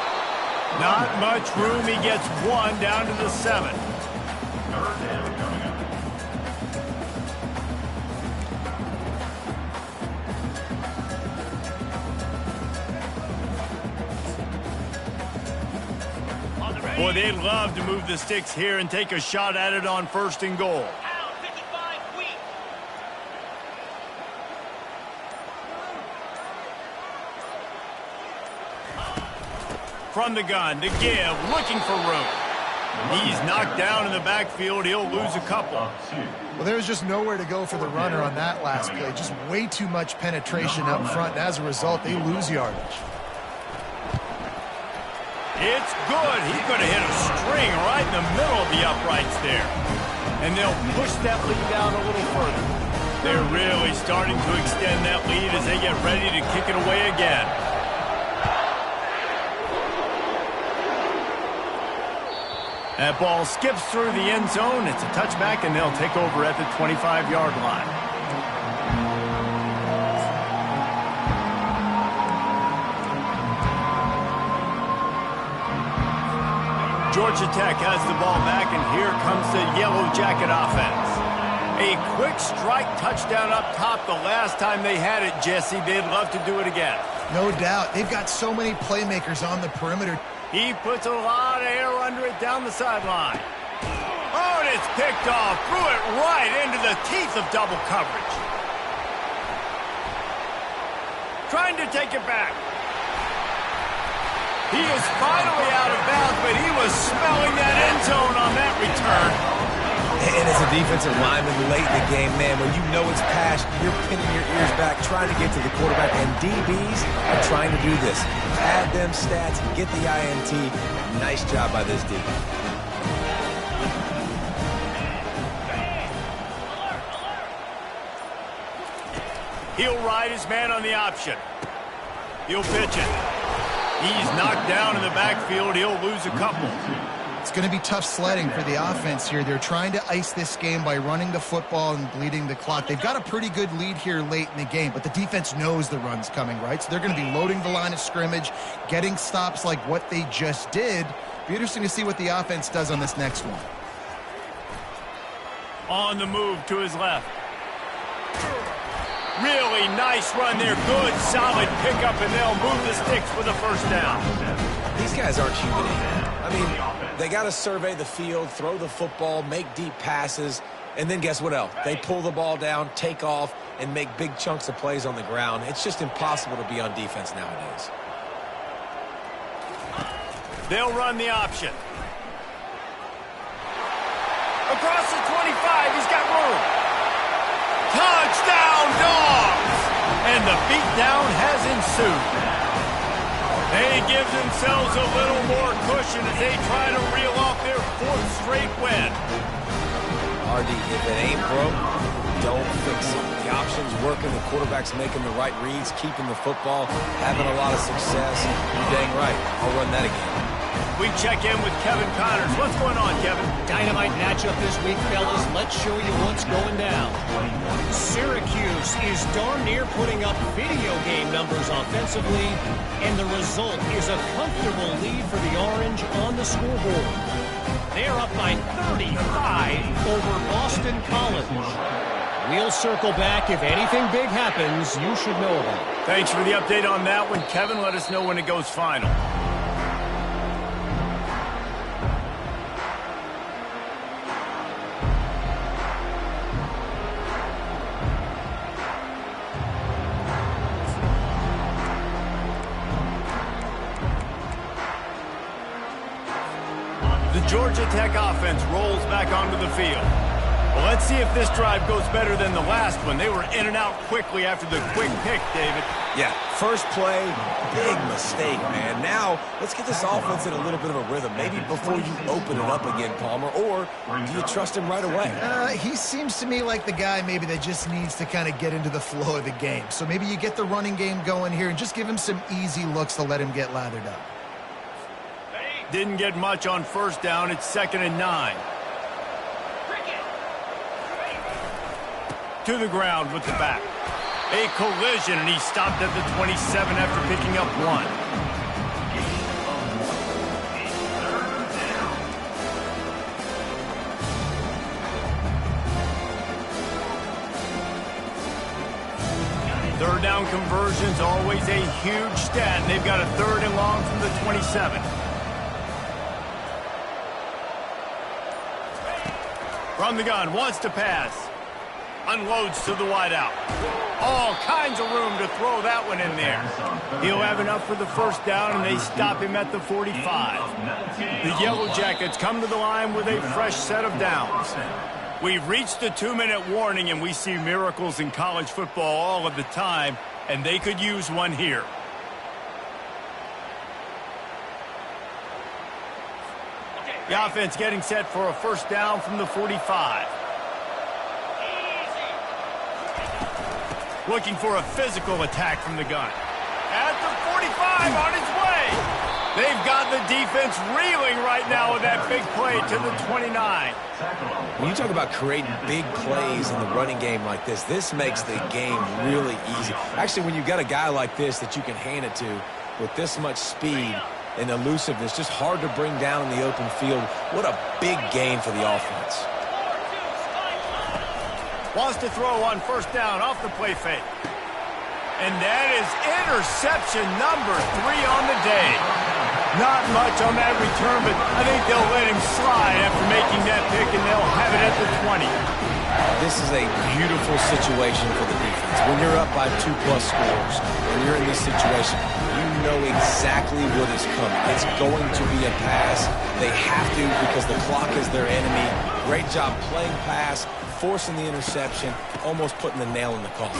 Not much room. He gets 1 down to the 7. 3rd down coming up. Boy, they'd love to move the sticks here and take a shot at it on 1st and goal. Pound 55 weak. From the gun to give, looking for room. He's knocked down in the backfield. He'll lose a couple. Well, there was just nowhere to go for the runner on that last play. Just way too much penetration up front. And as a result, they lose yardage. It's good. He could have hit a string right in the middle of the uprights there. And they'll push that lead down a little further. They're really starting to extend that lead as they get ready to kick it away again. That ball skips through the end zone. It's a touchback, and they'll take over at the 25-yard line. Georgia Tech has the ball back, and here comes the Yellow Jacket offense. A quick strike touchdown up top the last time they had it, Jesse. They'd love to do it again. No doubt. They've got so many playmakers on the perimeter. He puts a lot of air under it down the sideline. Oh, and it's picked off. Threw it right into the teeth of double coverage. Trying to take it back. He is finally out of bounds, but he was smelling that end zone on that return. And as a defensive lineman late in the game, man, when you know it's past, you're pinning your ears back, trying to get to the quarterback. And DBs are trying to do this. Add them stats, get the INT. Nice job by this D. He'll ride his man on the option. He'll pitch it. He's knocked down in the backfield. He'll lose a couple. It's going to be tough sledding for the offense here. They're trying to ice this game by running the football and bleeding the clock. They've got a pretty good lead here late in the game, but the defense knows the run's coming, right? So they're going to be loading the line of scrimmage, getting stops like what they just did. Be interesting to see what the offense does on this next one. On the move to his left. Really nice run there. Good, solid pickup, and they'll move the sticks with a 1st down. These guys aren't human. I mean, they got to survey the field, throw the football, make deep passes, and then guess what else? They pull the ball down, take off, and make big chunks of plays on the ground. It's just impossible to be on defense nowadays. They'll run the option. Across the 25, he's got room. Touchdown, Dogs! And the beatdown has ensued. They give themselves a little more cushion as they try to reel off their 4th straight win. RD, if it ain't broke, don't fix it. The option's working, the quarterback's making the right reads, keeping the football, having a lot of success. You're dang right. I'll run that again. We check in with Kevin Connors. What's going on, Kevin? Dynamite matchup this week, fellas. Let's show you what's going down. Syracuse is darn near putting up video game numbers offensively, and the result is a comfortable lead for the Orange on the scoreboard. They're up by 35 over Boston College. We'll circle back. If anything big happens, you should know about it. Thanks for the update on that one, Kevin. Let us know when it goes final. The Georgia Tech offense rolls back onto the field. Well, let's see if this drive goes better than the last one. They were in and out quickly after the quick pick, David. Yeah, first play, big mistake, man. Now, let's get this offense in a little bit of a rhythm. Maybe before you open it up again, Palmer, or do you trust him right away? He seems to me like the guy maybe that just needs to kind of get into the flow of the game. So maybe you get the running game going here and just give him some easy looks to let him get lathered up. Didn't get much on first down. It's 2nd and 9. To the ground with the back. A collision, and he stopped at the 27 after picking up 1. Third down conversions, always a huge stat. They've got a 3rd and long from the 27. From the gun, wants to pass. Unloads to the wideout. All kinds of room to throw that one in there. He'll have enough for the first down, and they stop him at the 45. The Yellow Jackets come to the line with a fresh set of downs. We've reached the 2-minute warning, and we see miracles in college football all of the time, and they could use one here. The offense getting set for a first down from the 45. Looking for a physical attack from the gun. At the 45, on his way. They've got the defense reeling right now with that big play to the 29. When you talk about creating big plays in the running game like this makes the game really easy. Actually, when you've got a guy like this that you can hand it to with this much speed and elusiveness, just hard to bring down in the open field. What a big game for the offense. Wants to throw on first down off the play fake. And that is interception number 3 on the day. Not much on that return, but I think they'll let him slide after making that pick, and they'll have it at the 20. This is a beautiful situation for the defense. When you're up by 2+ scores, when you're in this situation, you know exactly what is coming. It's going to be a pass. They have to because the clock is their enemy. Great job playing pass, forcing the interception, almost putting the nail in the coffin.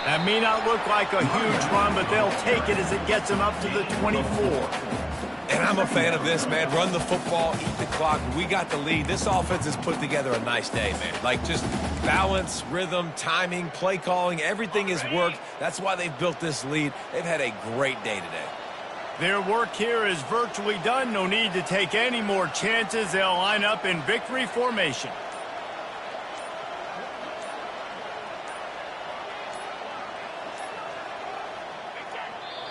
That may not look like a huge run, but they'll take it as it gets them up to the 24. And I'm a fan of this, man. Run the football, eat the clock. We got the lead. This offense has put together a nice day, man. Like, just balance, rhythm, timing, play calling, everything has worked. That's why they've built this lead. They've had a great day today. Their work here is virtually done. No need to take any more chances. They'll line up in victory formation.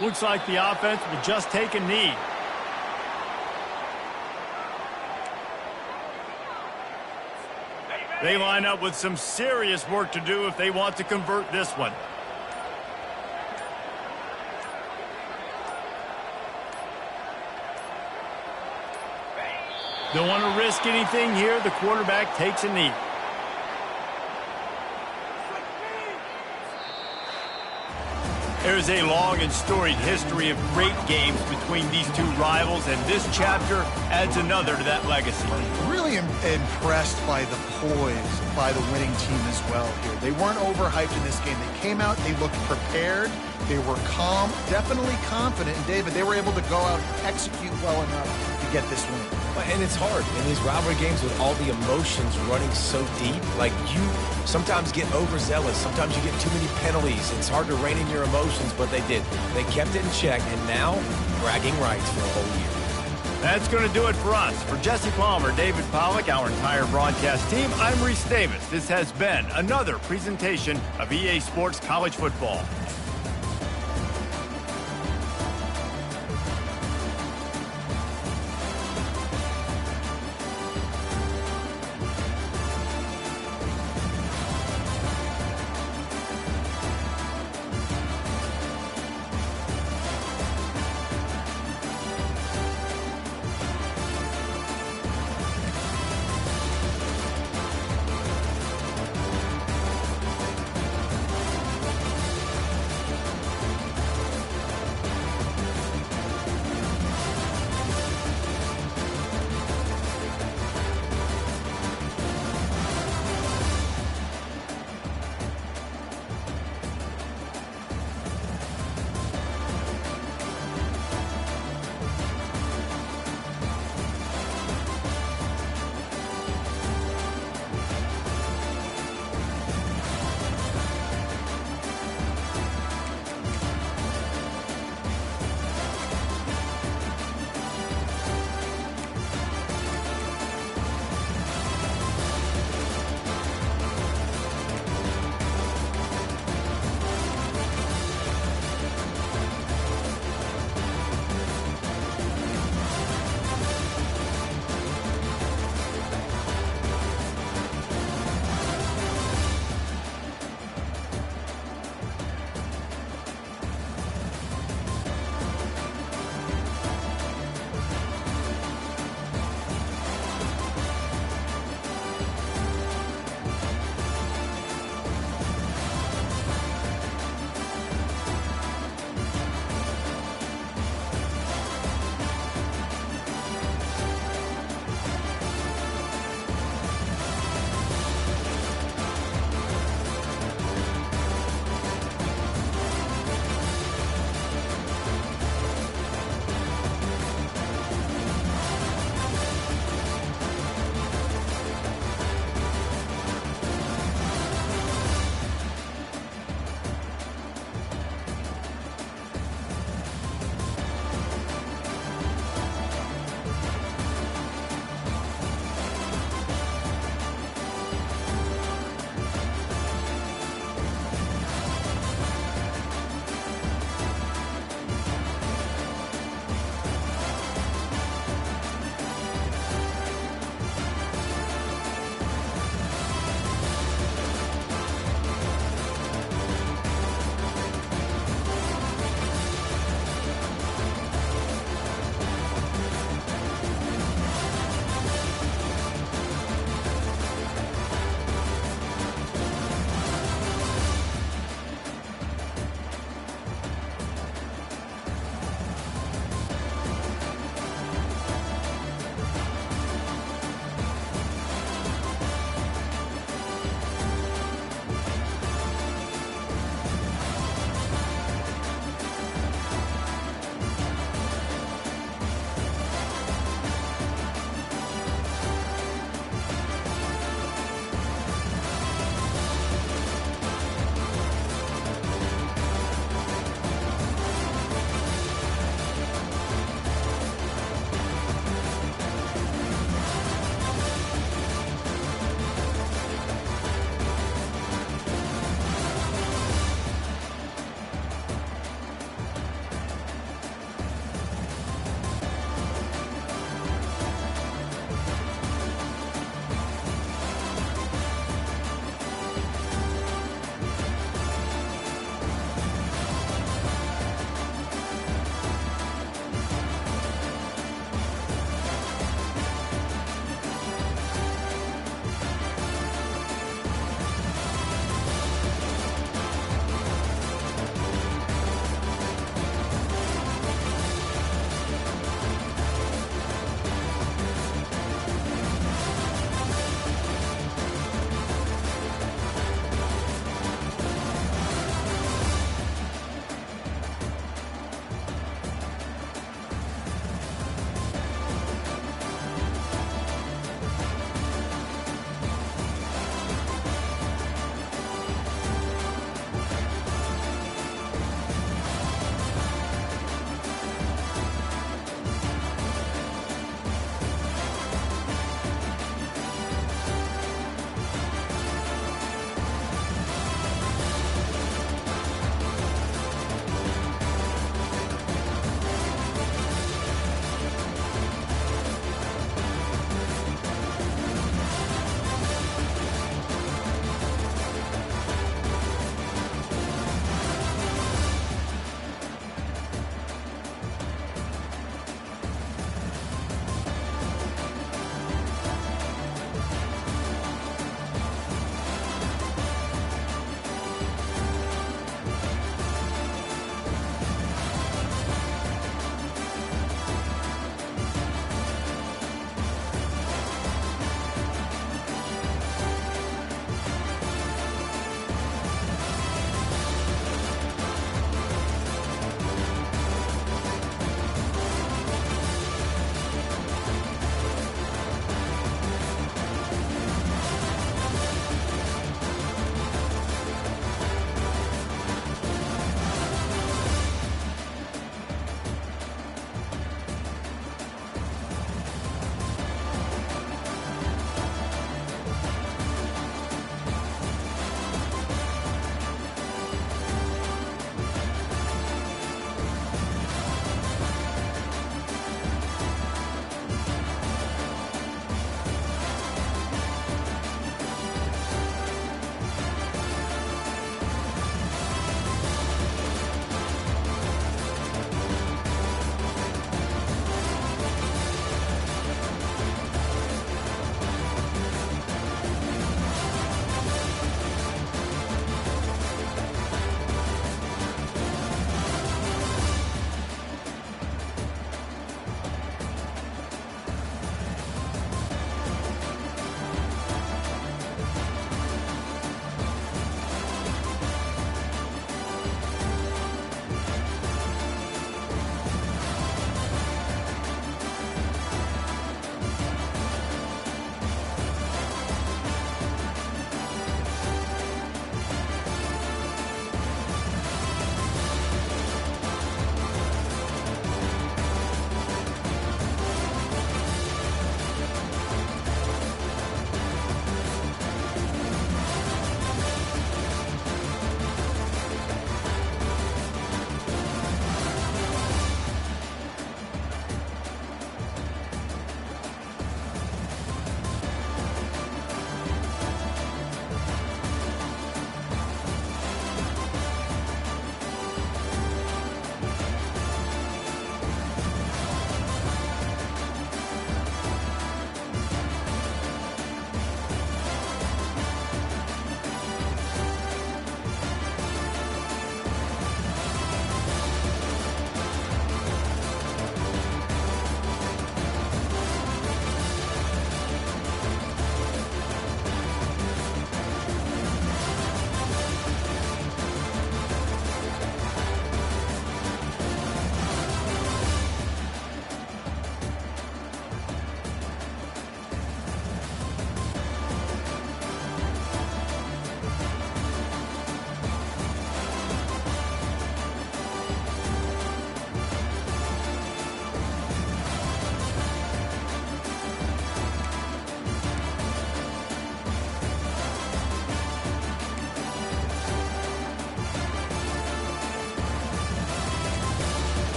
Looks like the offense will just take a knee. They line up with some serious work to do if they want to convert this one. Don't want to risk anything here. The quarterback takes a knee. There's a long and storied history of great games between these two rivals, and this chapter adds another to that legacy. Really impressed by the poise by the winning team as well here. They weren't overhyped in this game. They came out, they looked prepared, They were calm, definitely confident, and David, they were able to go out and execute well enough to get this win. And it's hard in these rivalry games with all the emotions running so deep. Like, you sometimes get overzealous. Sometimes you get too many penalties. It's hard to rein in your emotions, but they did. They kept it in check, and now bragging rights for a whole year. That's going to do it for us. For Jesse Palmer, David Pollack, our entire broadcast team, I'm Reese Davis. This has been another presentation of EA Sports College Football.